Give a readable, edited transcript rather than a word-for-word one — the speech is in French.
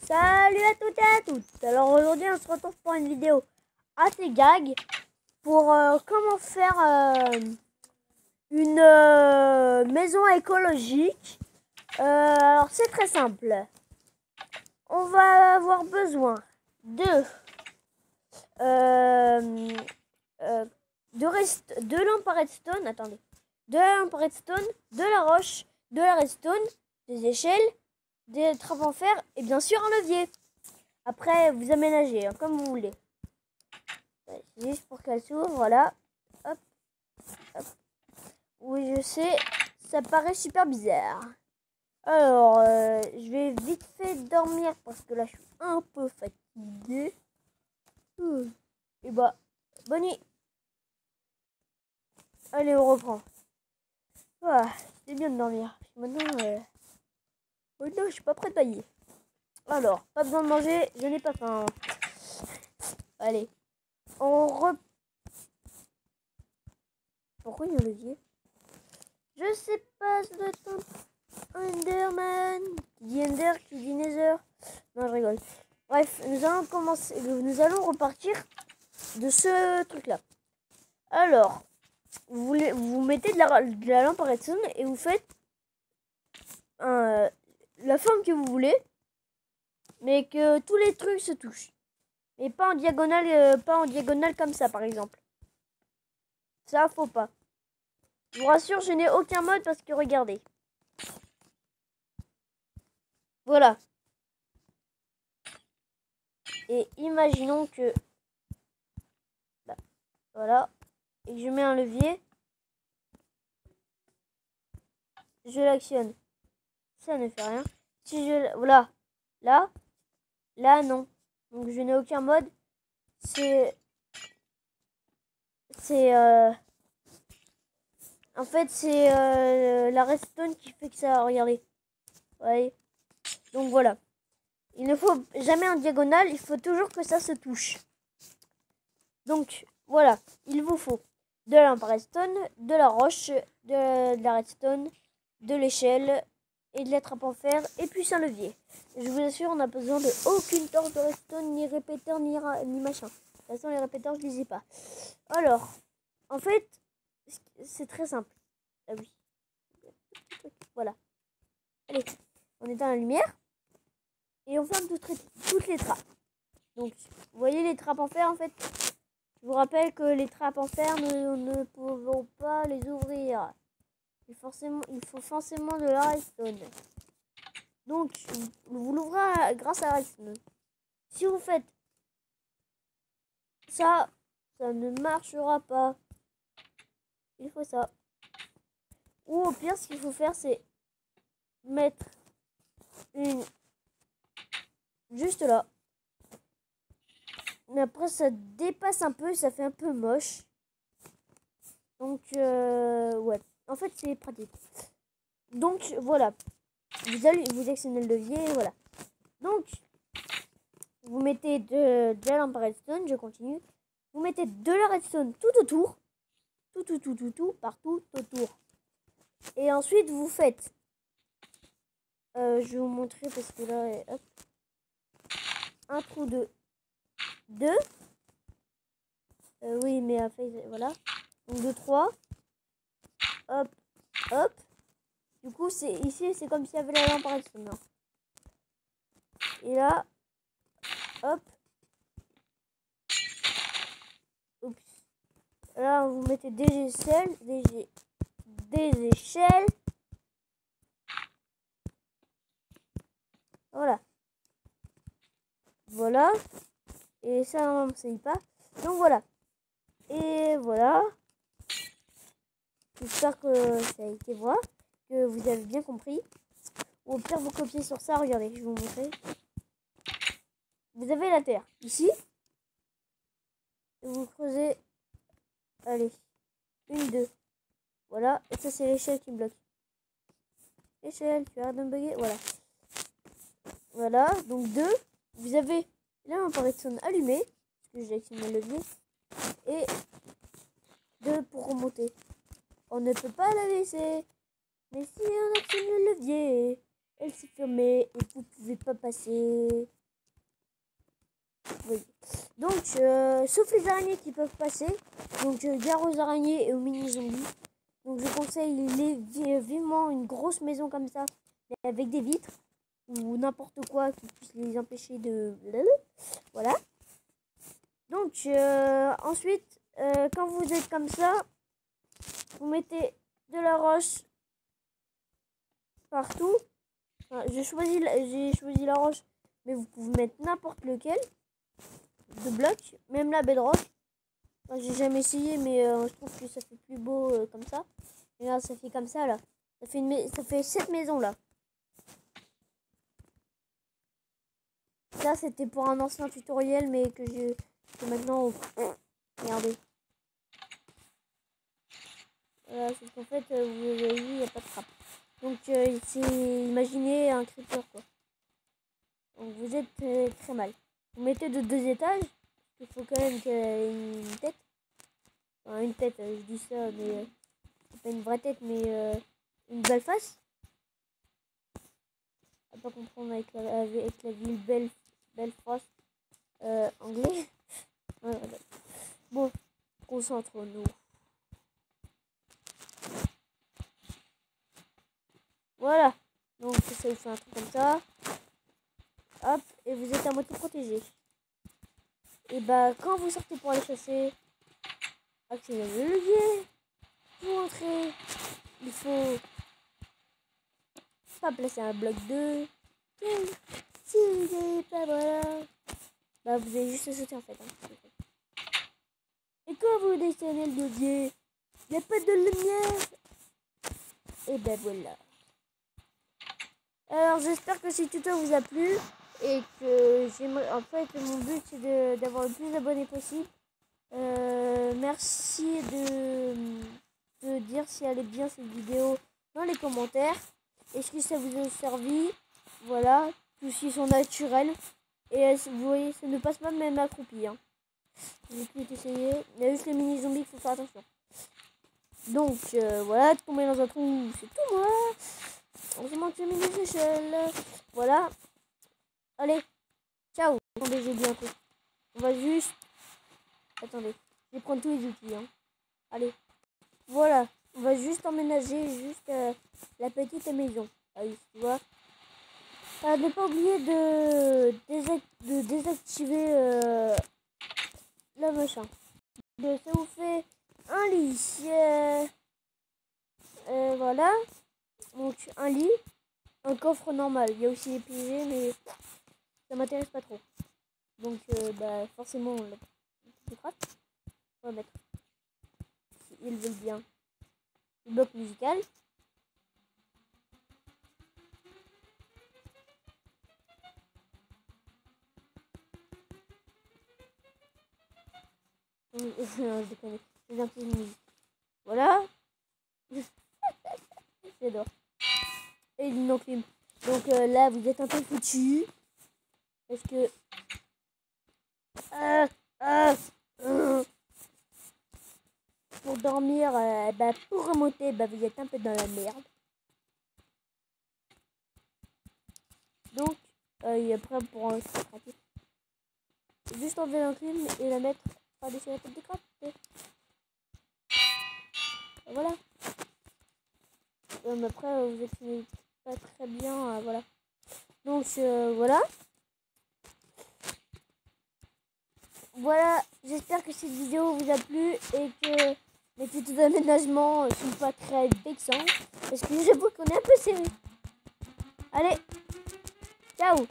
Salut à toutes et à tous. Alors aujourd'hui on se retrouve pour une vidéo assez gag pour comment faire une maison écologique. Alors c'est très simple. On va avoir besoin de de lampes à redstone. Attendez, de la lampe à redstone, de la roche, de la redstone, des échelles, des trappes en fer et bien sûr un levier. Après, vous aménagez comme vous voulez. Juste pour qu'elle s'ouvre, voilà. Hop, hop. Oui, je sais, ça paraît super bizarre. Alors, je vais vite fait dormir parce que là, je suis un peu fatiguée. Et bah, bonne nuit. Allez, on reprend. Ah, c'est bien de dormir. Maintenant, je suis pas prête à y. Alors, pas besoin de manger, je n'ai pas faim. Allez, on reprend. Pourquoi il y a un levier? Je sais pas, ça doit être un Enderman. Qui dit Ender, qui dit Nether. Non, je rigole. Bref, nous allons repartir de ce truc-là. Alors, vous mettez de la lampe à redstone et vous faites la forme que vous voulez, mais que tous les trucs se touchent. Mais pas en diagonale comme ça, par exemple. Ça, faut pas. Je vous rassure, je n'ai aucun mode parce que regardez. Voilà. Et imaginons que... Bah, voilà. Et que je mets un levier. Je l'actionne. Ça ne fait rien. Si je... Voilà. Là. Là, non. Donc, je n'ai aucun mode. C'est... En fait, c'est la redstone qui fait que ça... Regardez. Ouais. Donc, voilà. Il ne faut jamais en diagonale. Il faut toujours que ça se touche. Donc, voilà. Il vous faut de la lampe à redstone, de la roche, de la redstone, de l'échelle et de la trappe en fer et puis un levier. Je vous assure, on n'a besoin de aucune torche de redstone, ni répéteur, ni machin. De toute façon, les répéteurs, je les ai pas. Alors, en fait, c'est très simple. Ah oui. Voilà. Allez, on éteint la lumière et on ferme toutes les trappes. Donc, vous voyez les trappes en fer, en fait, je vous rappelle que les trappes en fer ne pourront pas les ouvrir. Il faut forcément de la redstone. Donc, vous l'ouvrez grâce à la redstone. Si vous faites ça, ça ne marchera pas. Il faut ça. Ou au pire, ce qu'il faut faire, c'est mettre une juste là. Mais après, ça dépasse un peu, ça fait un peu moche. Donc, ouais. En fait, c'est pratique. Donc, voilà. Vous actionnez le levier, voilà. Donc, vous mettez de la lampe à redstone, je continue. Vous mettez de la redstone tout autour. Tout, partout autour. Et ensuite, vous faites... je vais vous montrer parce que là, hop. Un trou de 2. Oui, mais voilà. Donc, de 3. Hop, hop. Du coup, ici, c'est comme s'il y avait la lampe à redstone. Non. Et là, hop. Oups. Là, vous mettez des échelles. Des échelles. Voilà. Voilà. Et ça, on ne sait pas. Donc, voilà. Et voilà. J'espère que ça a été voir. Que vous avez bien compris. Ou au pire, vous copiez sur ça. Regardez, je vais vous montrer. Vous avez la terre ici. Et vous creusez. Allez. 1, 2. Voilà. Et ça, c'est l'échelle qui bloque. Échelle, tu arrêtes de me bugger. Voilà. Voilà. Donc 2. Vous avez la lampe à redstone allumée. Parce que j'ai actionné le levier. Et 2 pour remonter. On ne peut pas la laisser. Mais si on actionne le levier, elle s'est fermée et vous pouvez pas passer. Oui. Donc, sauf les araignées qui peuvent passer. Donc, gare aux araignées et aux mini-zombies. Donc, je conseille vivement une grosse maison comme ça, mais avec des vitres ou n'importe quoi qui puisse les empêcher de... Voilà. Donc, ensuite, quand vous êtes comme ça, vous mettez de la roche partout. Enfin, j'ai choisi la roche, mais vous pouvez mettre n'importe lequel de bloc, même la bedrock. Enfin, j'ai jamais essayé, mais je trouve que ça fait plus beau comme ça. Et là, ça fait comme ça, là. Ça fait 7 maisons, là. Ça, c'était pour un ancien tutoriel, mais que maintenant... Regardez. Voilà, c'est qu'en fait, vous avez vu, il n'y a pas de trappe. Donc, imaginez un creeper, quoi. Donc, vous êtes très mal. Vous mettez de 2 étages. Il faut quand même qu'il y ait une tête. Enfin, une tête, je dis ça, mais c'est pas une vraie tête, mais une belle face. À pas comprendre avec la ville Belfast anglais. Voilà. Bon, concentrons-nous. Voilà. Donc ça vous fait un truc comme ça. Hop, et vous êtes à moitié protégé. Et bah quand vous sortez pour aller chasser, actionnez le levier. Pour entrer, il faut pas placer un bloc 2. Si vous n'avez pas, voilà. Bah vous avez juste à sauter en fait. Hein. Et quand vous descendez le levier, il n'y a pas de lumière. Et ben voilà. Alors j'espère que ce tuto vous a plu et que j'aimerais. En fait, mon but c'est d'avoir le plus d'abonnés possible. Merci de dire si elle est bien cette vidéo dans les commentaires. Est-ce que ça vous a servi? Voilà, tous ils sont naturels et vous voyez, ça ne passe pas même accroupi. Hein. J'ai pu essayer. Il y a juste les mini zombies qu'il faut faire attention. Donc voilà, tomber dans un trou, c'est tout moi. On se monte les échelles. Voilà. Allez, ciao. Attendez, j'ai dit un truc. On va juste... Attendez, je vais prendre tous les outils. Hein. Allez. Voilà. On va juste emménager juste la petite maison. Allez, tu vois. Ne pas oublier de désactiver le machin. Ça vous fait un lit. Voilà. Donc un lit, un coffre normal. Il y a aussi les PG, mais ça m'intéresse pas trop. Donc bah forcément le craft. On va mettre, si ils veulent bien, le bloc musical. Je déconne, j'ai un petit musique. Voilà. J'adore. Et une non-clim. Donc là, vous êtes un peu foutu. Parce que... pour dormir, bah, pour remonter, bah, vous êtes un peu dans la merde. Donc, et après, pour c'est pratique. Juste enlever l'incline et la mettre par-dessus la tête des crabes. Voilà. Mais après, vous êtes pas très bien. Voilà. Donc, voilà. Voilà. J'espère que cette vidéo vous a plu et que les tutos d'aménagement sont pas très vexants. Parce que j'avoue qu'on est un peu serré. Allez. Ciao.